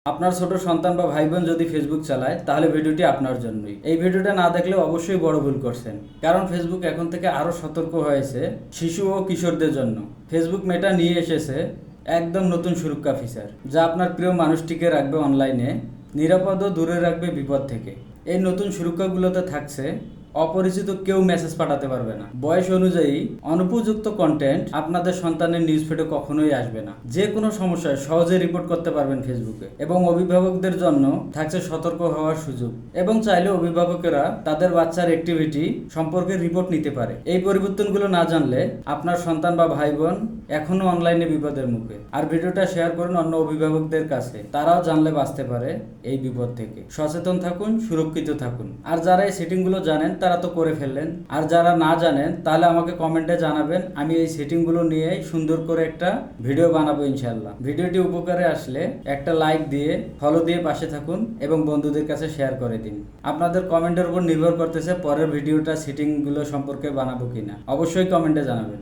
আপনার ছোট সন্তান বা ভাই বোন যদি ফেসবুক চালায় তাহলে ভিডিওটি আপনার জন্যই। এই ভিডিওটা না দেখলে অবশ্যই বড় ভুল করছেন, কারণ ফেসবুক এখন থেকে আরও সতর্ক হয়েছে শিশু ও কিশোরদের জন্য। ফেসবুক মেটা নিয়ে এসেছে একদম নতুন সুরক্ষা ফিচার, যা আপনার প্রিয় মানুষটিকে রাখবে অনলাইনে নিরাপদ ও দূরে রাখবে বিপদ থেকে। এই নতুন সুরক্ষাগুলোতে থাকছে অপরিচিত কেউ মেসেজ পাঠাতে পারবে না, বয়স অনুযায়ী অনুপযুক্ত কন্টেন্ট আপনাদের সন্তানের নিউজ ফিডে কখনোই আসবে না, যে কোনো সমস্যায় সহজে রিপোর্ট করতে পারবেন ফেসবুকে। এবং অভিভাবকদের জন্য থাকছে সতর্ক হওয়ার সুযোগ, এবং চাইলে অভিভাবকেরা তাদের বাচ্চার অ্যাক্টিভিটি সম্পর্কে রিপোর্ট নিতে পারে। এই পরিবর্তনগুলো না জানলে আপনার সন্তান বা ভাই বোন এখনো অনলাইনে বিপদের মুখে। আর ভিডিওটা শেয়ার করুন অন্য অভিভাবকদের কাছে, তারাও জানলে বাঁচতে পারে এই বিপদ থেকে। সচেতন থাকুন, সুরক্ষিত থাকুন। আর যারা এই সেটিংগুলো জানেন তারা তো করে ফেললেন, আর যারা না জানেন তাহলে আমাকে কমেন্টে জানাবেন, আমি এই সেটিংগুলো নিয়ে সুন্দর করে একটা ভিডিও বানাবো ইনশাল্লাহ। ভিডিওটি উপকারে আসলে একটা লাইক দিয়ে ফলো দিয়ে পাশে থাকুন এবং বন্ধুদের কাছে শেয়ার করে দিন। আপনাদের কমেন্টের উপর নির্ভর করতেছে পরের ভিডিওটা সেটিংগুলো সম্পর্কে বানাবো কিনা, অবশ্যই কমেন্টে জানাবেন।